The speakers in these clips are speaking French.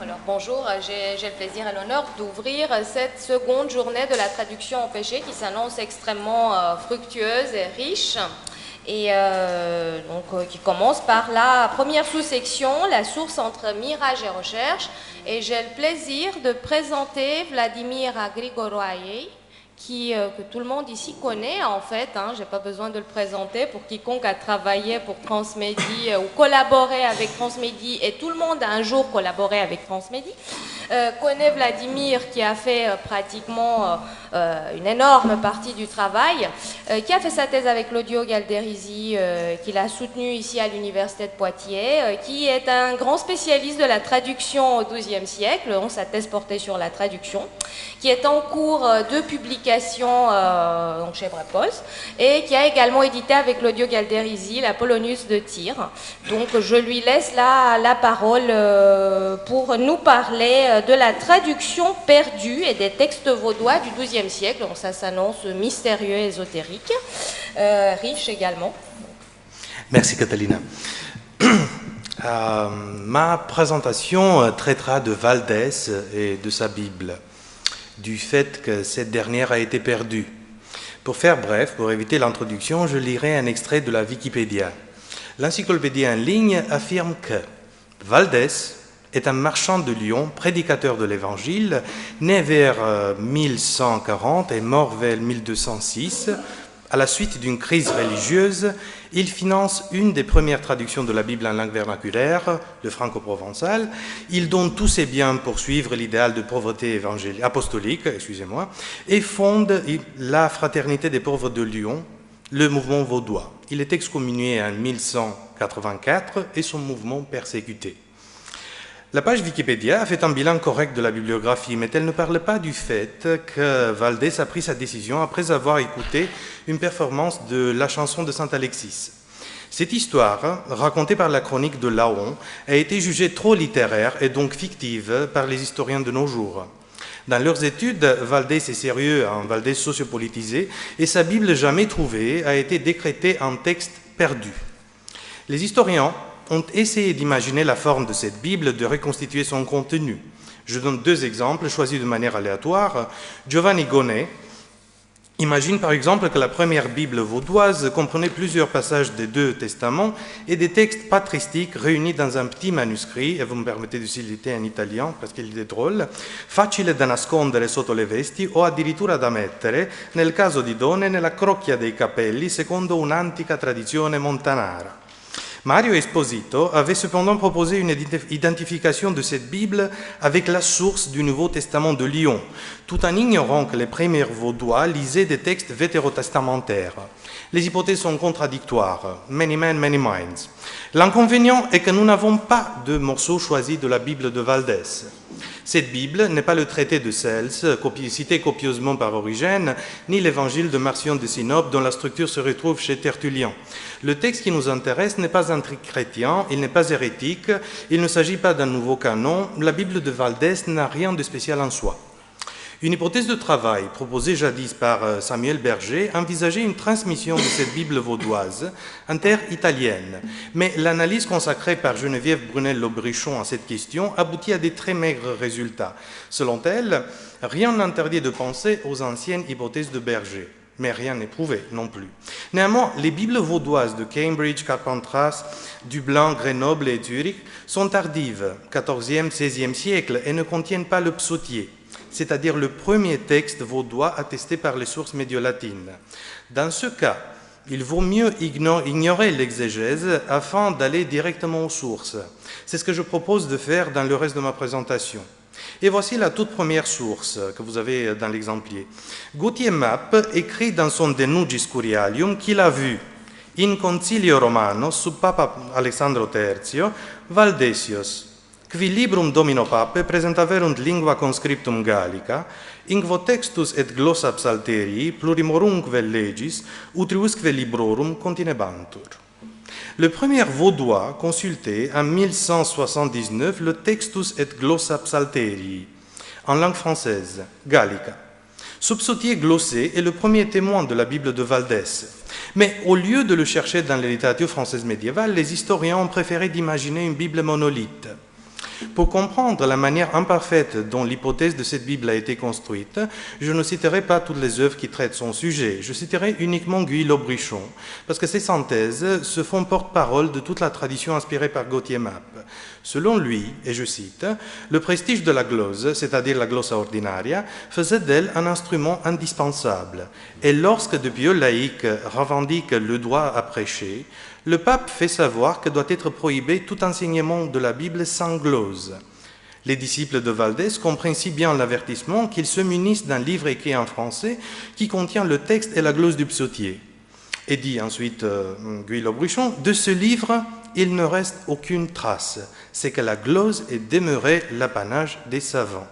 Alors bonjour, j'ai le plaisir et l'honneur d'ouvrir cette seconde journée de la traduction au péché qui s'annonce extrêmement fructueuse et riche et qui commence par la première sous-section, la source entre mirage et recherche. Et j'ai le plaisir de présenter Vladimir Grigoroaïe, que tout le monde ici connaît en fait, je n'ai pas besoin de le présenter pour quiconque a travaillé pour Transmédie ou collaboré avec Transmédie, et tout le monde a un jour collaboré avec Transmédie, connaît Vladimir qui a fait pratiquement une énorme partie du travail, qui a fait sa thèse avec Claudio Galderisi, qu'il a soutenu ici à l'université de Poitiers, qui est un grand spécialiste de la traduction au XIIe siècle, sa thèse portait sur la traduction, qui est en cours de publication donc chez Brepols, et qui a également édité avec Claudio Galderisi la Polonius de Tyr. Donc je lui laisse la parole pour nous parler de la traduction perdue et des textes vaudois du XIIe siècle. Donc ça s'annonce mystérieux et ésotérique, riche également. Merci Catalina. Ma présentation traitera de Valdès et de sa Bible, du fait que cette dernière a été perdue. Pour faire bref, pour éviter l'introduction, je lirai un extrait de la Wikipédia. L'encyclopédie en ligne affirme que Valdès est un marchand de Lyon, prédicateur de l'Évangile, né vers 1140 et mort vers 1206. À la suite d'une crise religieuse, il finance une des premières traductions de la Bible en langue vernaculaire, le franco-provençal. Il donne tous ses biens pour suivre l'idéal de pauvreté apostolique, et fonde la Fraternité des pauvres de Lyon, le mouvement vaudois. Il est excommunié en 1184 et son mouvement persécuté. La page Wikipédia a fait un bilan correct de la bibliographie, mais elle ne parle pas du fait que Valdès a pris sa décision après avoir écouté une performance de la chanson de Saint-Alexis. Cette histoire, racontée par la chronique de Laon, a été jugée trop littéraire et donc fictive par les historiens de nos jours. Dans leurs études, Valdès est sérieux, un Valdès sociopolitisé, et sa Bible jamais trouvée a été décrétée en texte perdu. Les historiens ont essayé d'imaginer la forme de cette Bible, de reconstituer son contenu. Je donne deux exemples choisis de manière aléatoire. Giovanni Gonnet imagine par exemple que la première Bible vaudoise comprenait plusieurs passages des deux testaments et des textes patristiques réunis dans un petit manuscrit, et vous me permettez de citer en italien parce qu'il est drôle, facile da nascondere sotto le vesti o addirittura da mettere, nel caso di donne, nella crocchia dei capelli, secondo un'antica tradizione montanara. Mario Esposito avait cependant proposé une identification de cette Bible avec la source du Nouveau Testament de Lyon, tout en ignorant que les premiers Vaudois lisaient des textes vétérotestamentaires. Les hypothèses sont contradictoires. Many men, many minds. L'inconvénient est que nous n'avons pas de morceau choisi de la Bible de Valdès. Cette Bible n'est pas le traité de Cels, cité copieusement par Origène, ni l'évangile de Marcion de Sinope, dont la structure se retrouve chez Tertullien. Le texte qui nous intéresse n'est pas anti-chrétien, il n'est pas hérétique, il ne s'agit pas d'un nouveau canon, la Bible de Valdès n'a rien de spécial en soi. Une hypothèse de travail proposée jadis par Samuel Berger envisageait une transmission de cette Bible vaudoise en terre italienne. Mais l'analyse consacrée par Geneviève Brunel-Lobrichon à cette question aboutit à des très maigres résultats. Selon elle, rien n'interdit de penser aux anciennes hypothèses de Berger. Mais rien n'est prouvé non plus. Néanmoins, les Bibles vaudoises de Cambridge, Carpentras, Dublin, Grenoble et Zurich sont tardives, 14e, 16e siècle, et ne contiennent pas le psautier, c'est-à-dire le premier texte vaudois attesté par les sources médio-latines. Dans ce cas, il vaut mieux ignorer l'exégèse afin d'aller directement aux sources. C'est ce que je propose de faire dans le reste de ma présentation. Et voici la toute première source que vous avez dans l'exemplier. Gauthier Mapp écrit dans son De Nugis Curialium qu'il a vu in concilio romano sub Papa Alessandro III Valdesios, qui librum domino pape presentaverunt lingua conscriptum gallica, inquo textus et glossa psalterii plurimorumque legis utriusque librorum continebantur. Le premier vaudois consultait en 1179 le Textus et glossa psalterii, en langue française, gallica. Ce psautier glossé est le premier témoin de la Bible de Valdès. Mais au lieu de le chercher dans la littérature française médiévale, les historiens ont préféré d'imaginer une Bible monolithe. Pour comprendre la manière imparfaite dont l'hypothèse de cette Bible a été construite, je ne citerai pas toutes les œuvres qui traitent son sujet. Je citerai uniquement Guyot Lobrichon, parce que ses synthèses se font porte-parole de toute la tradition inspirée par Gauthier Mappe. Selon lui, et je cite, « Le prestige de la glose, c'est-à-dire la glossa ordinaria, faisait d'elle un instrument indispensable. Et lorsque de pieux laïcs revendiquent le droit à prêcher, le pape fait savoir que doit être prohibé tout enseignement de la Bible sans glose. Les disciples de Valdès comprennent si bien l'avertissement qu'ils se munissent d'un livre écrit en français qui contient le texte et la glose du psautier. » Et dit ensuite Guyot Lobrichon, « De ce livre, il ne reste aucune trace. C'est que la glose est demeurée l'apanage des savants. »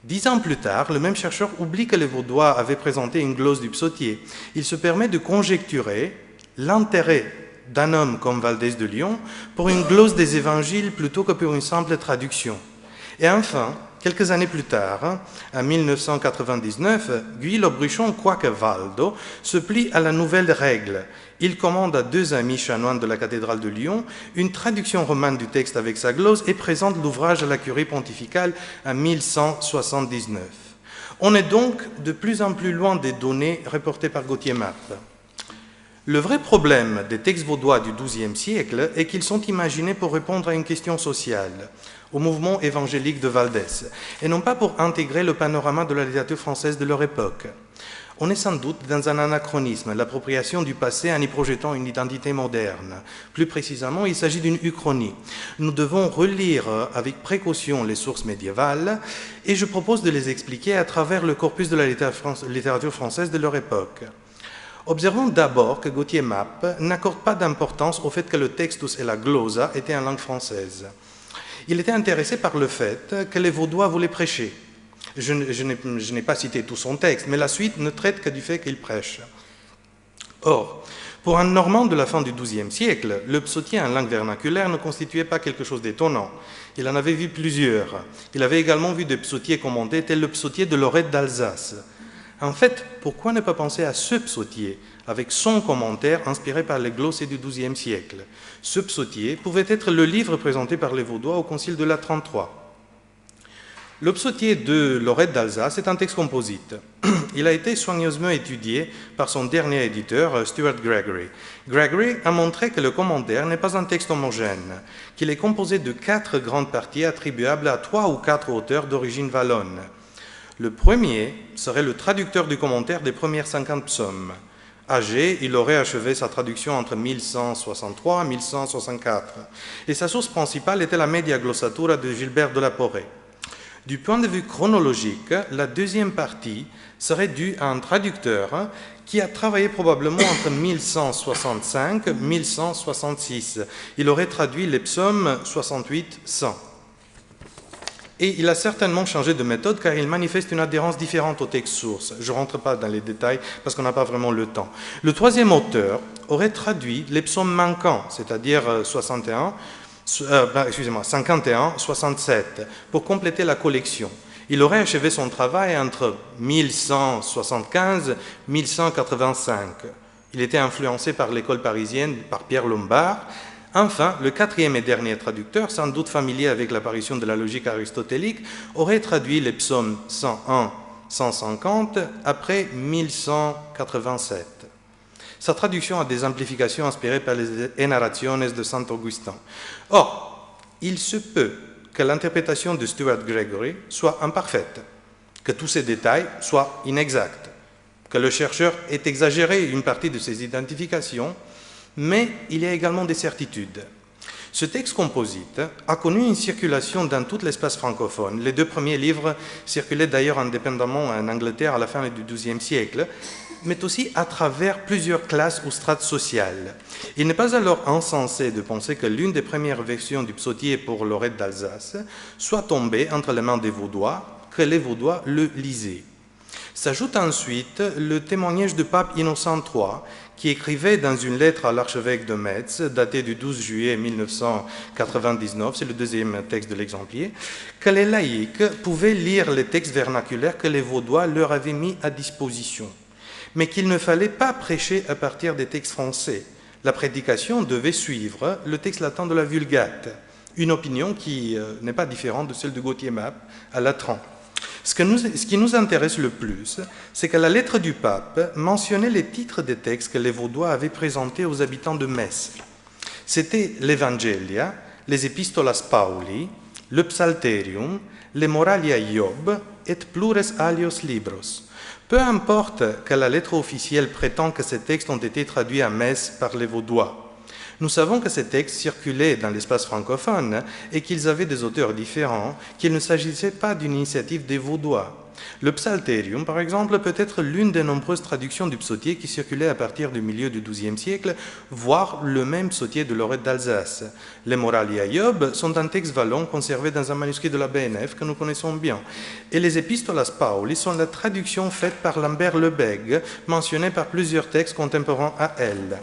10 ans plus tard, le même chercheur oublie que les Vaudois avaient présenté une glose du psautier. Il se permet de conjecturer l'intérêt d'un homme comme Valdès de Lyon pour une glose des évangiles plutôt que pour une simple traduction. Et enfin, quelques années plus tard, en 1999, Guyot Lobrichon, quoique Valdo, se plie à la nouvelle règle. Il commande à 2 amis chanoines de la cathédrale de Lyon une traduction romane du texte avec sa glose et présente l'ouvrage à la curie pontificale en 1179. On est donc de plus en plus loin des données reportées par Gauthier Mappe. Le vrai problème des textes vaudois du XIIe siècle est qu'ils sont imaginés pour répondre à une question sociale, au mouvement évangélique de Valdès, et non pas pour intégrer le panorama de la littérature française de leur époque. On est sans doute dans un anachronisme, l'appropriation du passé en y projetant une identité moderne. Plus précisément, il s'agit d'une uchronie. Nous devons relire avec précaution les sources médiévales et je propose de les expliquer à travers le corpus de la littérature française de leur époque. Observons d'abord que Gauthier Mappe n'accorde pas d'importance au fait que le textus et la glosa étaient en langue française. Il était intéressé par le fait que les Vaudois voulaient prêcher. Je n'ai pas cité tout son texte, mais la suite ne traite que du fait qu'il prêche. Or, pour un Normand de la fin du XIIe siècle, le psautier en langue vernaculaire ne constituait pas quelque chose d'étonnant. Il en avait vu plusieurs. Il avait également vu des psautiers commentés, tel le psautier de Lorette d'Alsace. En fait, pourquoi ne pas penser à ce psautier, avec son commentaire inspiré par les glossés du XIIe siècle? Ce psautier pouvait être le livre présenté par les Vaudois au Concile de la 33. Le psautier de Lorette d'Alsace est un texte composite. Il a été soigneusement étudié par son dernier éditeur, Stuart Gregory. Gregory a montré que le commentaire n'est pas un texte homogène, qu'il est composé de 4 grandes parties attribuables à 3 ou 4 auteurs d'origine wallonne. Le premier serait le traducteur du commentaire des premières 50 psaumes. Âgé, il aurait achevé sa traduction entre 1163 et 1164. Et sa source principale était la Media Glossatura de Gilbert de la Porrée. Du point de vue chronologique, la deuxième partie serait due à un traducteur qui a travaillé probablement entre 1165 et 1166. Il aurait traduit les psaumes 68-100. Et il a certainement changé de méthode car il manifeste une adhérence différente au texte source. Je ne rentre pas dans les détails parce qu'on n'a pas vraiment le temps. Le troisième auteur aurait traduit les psaumes manquants, c'est-à-dire 51, 67, pour compléter la collection. Il aurait achevé son travail entre 1175 et 1185. Il était influencé par l'école parisienne, par Pierre Lombard. Enfin, le quatrième et dernier traducteur, sans doute familier avec l'apparition de la logique aristotélique, aurait traduit les psaumes 101-150 après 1187. Sa traduction a des implications inspirées par les Enarrationes de Saint Augustin. Or, il se peut que l'interprétation de Stuart Gregory soit imparfaite, que tous ces détails soient inexacts, que le chercheur ait exagéré une partie de ses identifications, mais il y a également des certitudes. Ce texte composite a connu une circulation dans tout l'espace francophone. Les 2 premiers livres circulaient d'ailleurs indépendamment en Angleterre à la fin du XIIe siècle, mais aussi à travers plusieurs classes ou strates sociales. Il n'est pas alors insensé de penser que l'une des premières versions du psautier pour Lorette d'Alsace soit tombée entre les mains des Vaudois, que les Vaudois le lisaient. S'ajoute ensuite le témoignage du pape Innocent III, qui écrivait dans une lettre à l'archevêque de Metz, datée du 12 juillet 1999, c'est le deuxième texte de l'exemplier, que les laïcs pouvaient lire les textes vernaculaires que les Vaudois leur avaient mis à disposition, mais qu'il ne fallait pas prêcher à partir des textes français. La prédication devait suivre le texte latin de la Vulgate. Une opinion qui n'est pas différente de celle de Gauthier Map à Latran. Ce qui nous intéresse le plus, c'est que la lettre du pape mentionnait les titres des textes que les Vaudois avaient présentés aux habitants de Metz. C'était l'Evangelia, les Epistolas Pauli, le Psalterium, les Moralia Iob et plures alios libros. Peu importe que la lettre officielle prétend que ces textes ont été traduits à Metz par les Vaudois. Nous savons que ces textes circulaient dans l'espace francophone et qu'ils avaient des auteurs différents, qu'il ne s'agissait pas d'une initiative des Vaudois. Le Psalterium, par exemple, peut être l'une des nombreuses traductions du psautier qui circulaient à partir du milieu du XIIe siècle, voire le même psautier de Lorette d'Alsace. Les Moralia Iob sont un texte wallon conservé dans un manuscrit de la BNF que nous connaissons bien. Et les Epistolas Pauli sont la traduction faite par Lambert Lebègue, mentionnée par plusieurs textes contemporains à elle.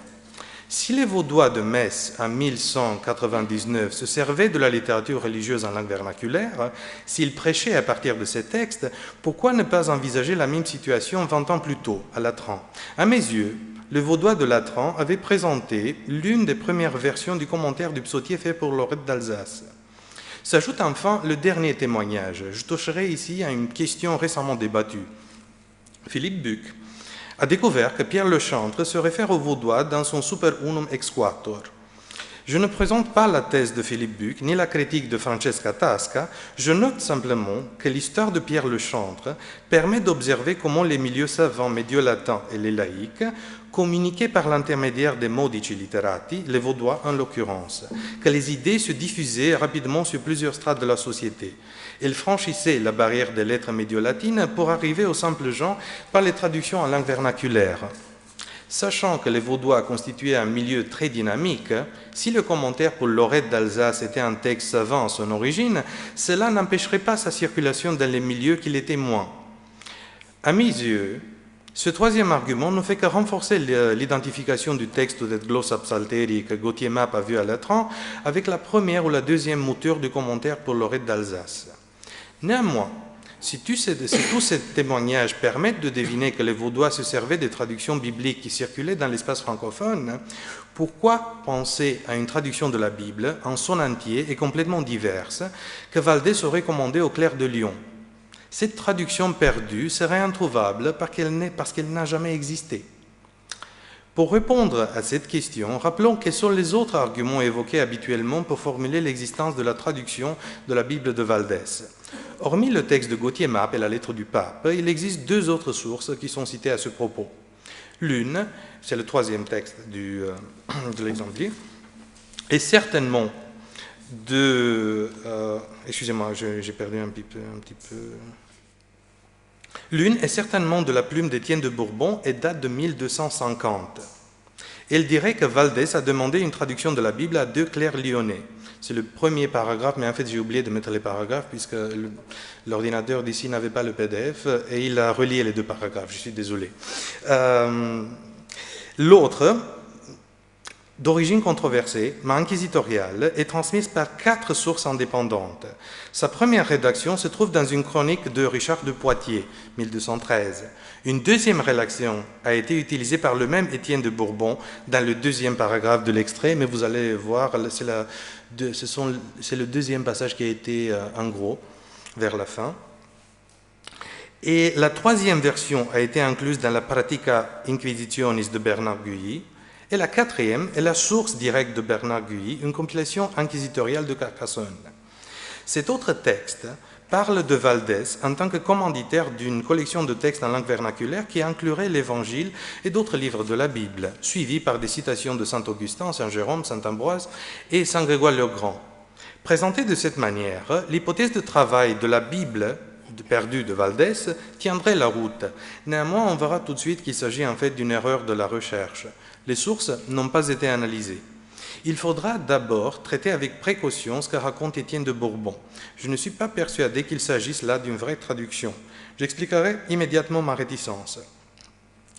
Si les Vaudois de Metz, en 1199, se servaient de la littérature religieuse en langue vernaculaire, s'ils prêchaient à partir de ces textes, pourquoi ne pas envisager la même situation 20 ans plus tôt, à Latran? À mes yeux, les Vaudois de Latran avaient présenté l'une des premières versions du commentaire du psautier fait pour Lorette d'Alsace. S'ajoute enfin le dernier témoignage. Je toucherai ici à une question récemment débattue. Philippe Buck a découvert que Pierre Lechantre se réfère aux Vaudois dans son Super Unum Exquator. Je ne présente pas la thèse de Philippe Buck ni la critique de Francesca Tasca, je note simplement que l'histoire de Pierre Lechantre permet d'observer comment les milieux savants médio-latins et les laïcs communiquaient par l'intermédiaire des modici literati, les Vaudois en l'occurrence, que les idées se diffusaient rapidement sur plusieurs strates de la société. Elles franchissaient la barrière des lettres médio-latines pour arriver aux simples gens par les traductions en langue vernaculaire. Sachant que les Vaudois constituaient un milieu très dynamique, si le commentaire pour Lorette d'Alsace était un texte savant à son origine, cela n'empêcherait pas sa circulation dans les milieux qui l'étaient moins. À mes yeux, ce troisième argument ne fait que renforcer l'identification du texte de Glossa Psalteri que Gauthier Map a vu à Latran avec la première ou la deuxième mouture du commentaire pour Lorette d'Alsace. Néanmoins, si tous ces témoignages permettent de deviner que les Vaudois se servaient des traductions bibliques qui circulaient dans l'espace francophone, pourquoi penser à une traduction de la Bible en son entier et complètement diverse que Valdès aurait commandée au clerc de Lyon? Cette traduction perdue serait introuvable parce qu'elle n'a jamais existé. Pour répondre à cette question, rappelons quels sont les autres arguments évoqués habituellement pour formuler l'existence de la traduction de la Bible de Valdès. Hormis le texte de Gauthier Map et la lettre du pape, il existe deux autres sources qui sont citées à ce propos. L'une, c'est le troisième texte de l'exemplaire, est certainement de... excusez-moi, j'ai perdu un petit peu... L'une est certainement de la plume d'Étienne de Bourbon et date de 1250. Elle dirait que Valdès a demandé une traduction de la Bible à deux clercs lyonnais. C'est le premier paragraphe, mais en fait j'ai oublié de mettre les paragraphes puisque l'ordinateur d'ici n'avait pas le PDF et il a relié les deux paragraphes, je suis désolé. L'autre, d'origine controversée, mais inquisitoriale, est transmise par 4 sources indépendantes. Sa première rédaction se trouve dans une chronique de Richard de Poitiers, 1213. Une deuxième rédaction a été utilisée par le même Étienne de Bourbon dans le deuxième paragraphe de l'extrait, mais vous allez voir, c'est le deuxième passage qui a été en gros, vers la fin. Et la troisième version a été incluse dans la Pratica Inquisitionis de Bernard Gully. Et la quatrième est la source directe de Bernard Gully, une compilation inquisitoriale de Carcassonne. Cet autre texte parle de Valdès en tant que commanditaire d'une collection de textes en langue vernaculaire qui inclurait l'Évangile et d'autres livres de la Bible, suivis par des citations de saint Augustin, saint Jérôme, saint Ambroise et saint Grégoire le Grand. Présentée de cette manière, l'hypothèse de travail de la Bible perdue de Valdès tiendrait la route. Néanmoins, on verra tout de suite qu'il s'agit en fait d'une erreur de la recherche. Les sources n'ont pas été analysées. Il faudra d'abord traiter avec précaution ce que raconte Étienne de Bourbon. Je ne suis pas persuadé qu'il s'agisse là d'une vraie traduction. J'expliquerai immédiatement ma réticence.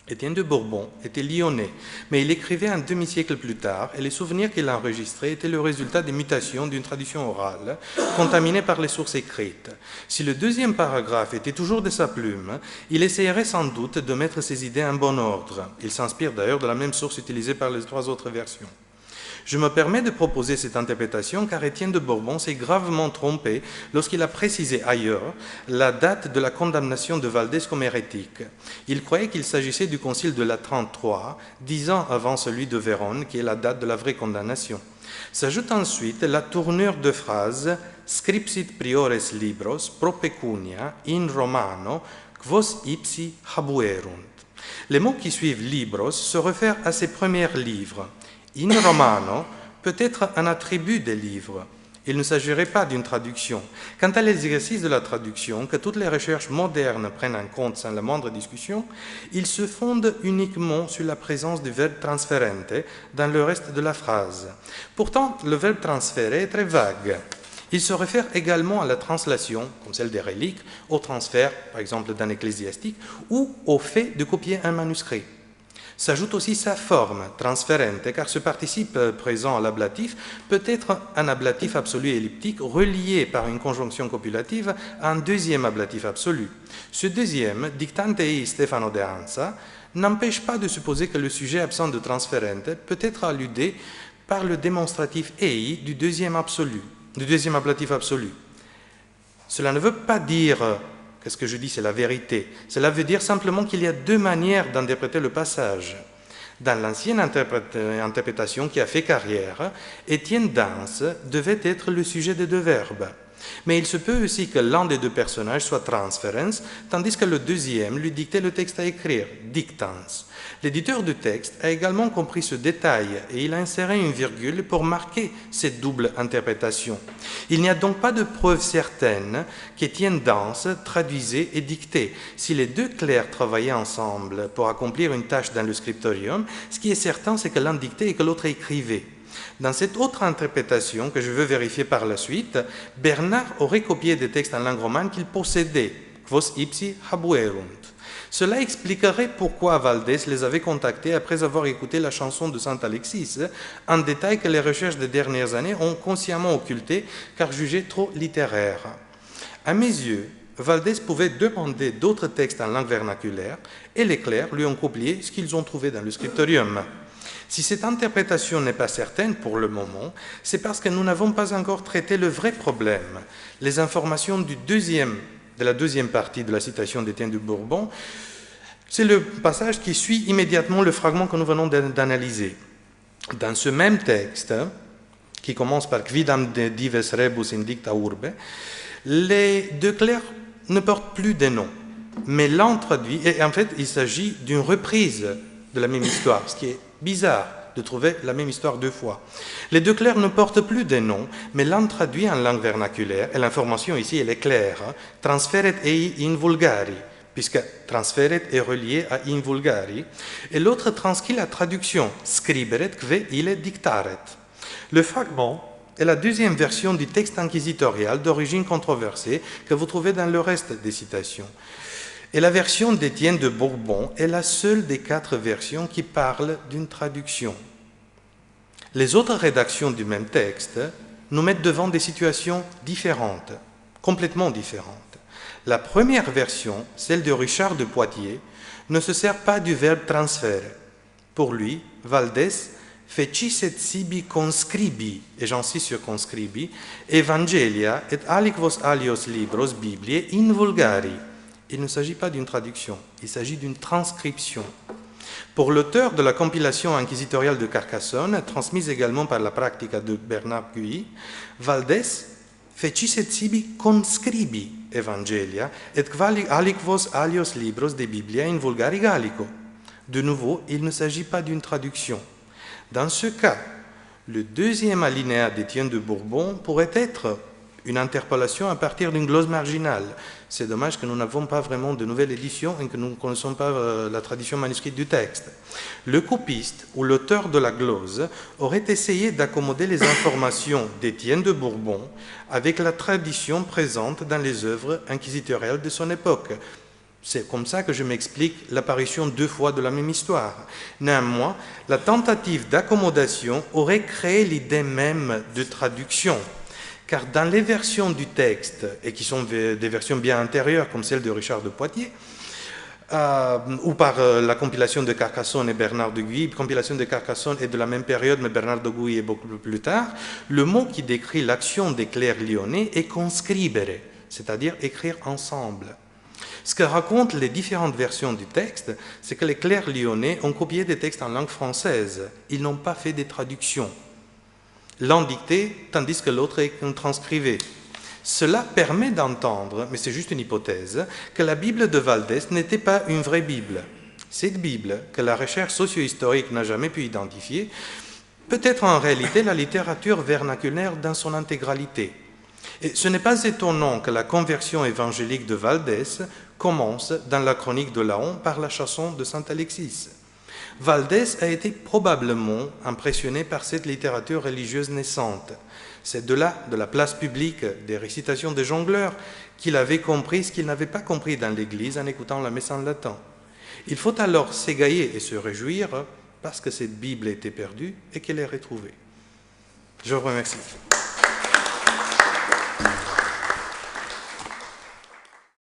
Étienne de Bourbon était lyonnais, mais il écrivait un demi-siècle plus tard et les souvenirs qu'il a enregistrés étaient le résultat des mutations d'une tradition orale contaminée par les sources écrites. Si le deuxième paragraphe était toujours de sa plume, il essayerait sans doute de mettre ses idées en bon ordre. Il s'inspire d'ailleurs de la même source utilisée par les 3 autres versions. Je me permets de proposer cette interprétation car Étienne de Bourbon s'est gravement trompé lorsqu'il a précisé ailleurs la date de la condamnation de Valdès comme hérétique. Il croyait qu'il s'agissait du concile de la 33, 10 ans avant celui de Vérone, qui est la date de la vraie condamnation. S'ajoute ensuite la tournure de phrase « Scripsit priores libros pro pecunia in romano quos ipsi habuerunt ». Les mots qui suivent « libros » se réfèrent à ses premiers livres. « In romano » peut être un attribut des livres. Il ne s'agirait pas d'une traduction. Quant à l'exercice de la traduction, que toutes les recherches modernes prennent en compte sans la moindre discussion, il se fonde uniquement sur la présence du verbe transferente dans le reste de la phrase. Pourtant, le verbe transférer est très vague. Il se réfère également à la translation, comme celle des reliques, au transfert, par exemple d'un ecclésiastique, ou au fait de copier un manuscrit. S'ajoute aussi sa forme, transférente, car ce participe présent à l'ablatif peut être un ablatif absolu elliptique relié par une conjonction copulative à un deuxième ablatif absolu. Ce deuxième, dictante ei Stefano de Anza, n'empêche pas de supposer que le sujet absent de transférente peut être alludé par le démonstratif ei du deuxième ablatif absolu. Cela ne veut pas dire que ce que je dis, c'est la vérité. Cela veut dire simplement qu'il y a deux manières d'interpréter le passage. Dans l'ancienne interprétation qui a fait carrière, Étienne d'Ans devait être le sujet des deux verbes. Mais il se peut aussi que l'un des deux personnages soit transferens, tandis que le deuxième lui dictait le texte à écrire, dictans. L'éditeur du texte a également compris ce détail et il a inséré une virgule pour marquer cette double interprétation. Il n'y a donc pas de preuve certaine qu'Étienne d'Ans traduisait et dictait. Si les deux clercs travaillaient ensemble pour accomplir une tâche dans le scriptorium, ce qui est certain, c'est que l'un dictait et que l'autre écrivait. Dans cette autre interprétation, que je veux vérifier par la suite, Bernard aurait copié des textes en langue romane qu'il possédait, quos ipsi habuerunt. Cela expliquerait pourquoi Valdès les avait contactés après avoir écouté la chanson de Saint-Alexis, un détail que les recherches des dernières années ont consciemment occulté car jugé trop littéraire. À mes yeux, Valdès pouvait demander d'autres textes en langue vernaculaire et les clercs lui ont copié ce qu'ils ont trouvé dans le scriptorium. Si cette interprétation n'est pas certaine pour le moment, c'est parce que nous n'avons pas encore traité le vrai problème. Les informations de la deuxième partie de la citation d'Étienne de Bourbon, c'est le passage qui suit immédiatement le fragment que nous venons d'analyser. Dans ce même texte, qui commence par « Quidam dives rebus indicta urbe », les deux clercs ne portent plus des noms, mais l'un traduit, et en fait il s'agit d'une reprise de la même histoire, ce qui est bizarre de trouver la même histoire deux fois. Les deux clercs ne portent plus des noms, mais l'un traduit en langue vernaculaire, et l'information ici elle est claire, transferet ei in vulgari, puisque transferet est relié à in vulgari, et l'autre transcrit la traduction, scriberet que ille dictaret. Le fragment est la deuxième version du texte inquisitorial d'origine controversée que vous trouvez dans le reste des citations. Et la version d'Étienne de Bourbon est la seule des 4 versions qui parle d'une traduction. Les autres rédactions du même texte nous mettent devant des situations différentes, complètement différentes. La première version, celle de Richard de Poitiers, ne se sert pas du verbe transférer. Pour lui, Valdès fecisset sibi conscribi, et j'insiste sur conscribi, evangelia et aliquos alios libros Bibliae in vulgari. Il ne s'agit pas d'une traduction, il s'agit d'une transcription. Pour l'auteur de la compilation inquisitoriale de Carcassonne, transmise également par la Practica de Bernard Guy, Valdès fecisset sibi conscribi evangelia et aliquos alios libros de Biblia in vulgari gallico. De nouveau, il ne s'agit pas d'une traduction. Dans ce cas, le deuxième alinéa d'Étienne de Bourbon pourrait être une interpolation à partir d'une glose marginale. C'est dommage que nous n'avons pas vraiment de nouvelle édition et que nous ne connaissons pas la tradition manuscrite du texte. Le copiste ou l'auteur de la glose aurait essayé d'accommoder les informations d'Étienne de Bourbon avec la tradition présente dans les œuvres inquisitoriales de son époque. C'est comme ça que je m'explique l'apparition 2 fois de la même histoire. Néanmoins, la tentative d'accommodation aurait créé l'idée même de traduction. Car dans les versions du texte, et qui sont des versions bien antérieures, comme celle de Richard de Poitiers, ou par la compilation de Carcassonne et Bernard de Guy. La compilation de Carcassonne est de la même période, mais Bernard de Guy est beaucoup plus tard. Le mot qui décrit l'action des clercs lyonnais est conscribere, c'est-à-dire écrire ensemble. Ce que racontent les différentes versions du texte, c'est que les clercs lyonnais ont copié des textes en langue française. Ils n'ont pas fait des traductions. L'un dicté, tandis que l'autre est transcrivé. Cela permet d'entendre, mais c'est juste une hypothèse, que la Bible de Valdès n'était pas une vraie Bible. Cette Bible, que la recherche socio-historique n'a jamais pu identifier, peut être en réalité la littérature vernaculaire dans son intégralité. Et ce n'est pas étonnant que la conversion évangélique de Valdès commence dans la chronique de Laon par la chanson de saint Alexis. Valdès a été probablement impressionné par cette littérature religieuse naissante. C'est de là, de la place publique, des récitations des jongleurs, qu'il avait compris ce qu'il n'avait pas compris dans l'Église en écoutant la messe en latin. Il faut alors s'égayer et se réjouir parce que cette Bible était perdue et qu'elle est retrouvée. Je vous remercie.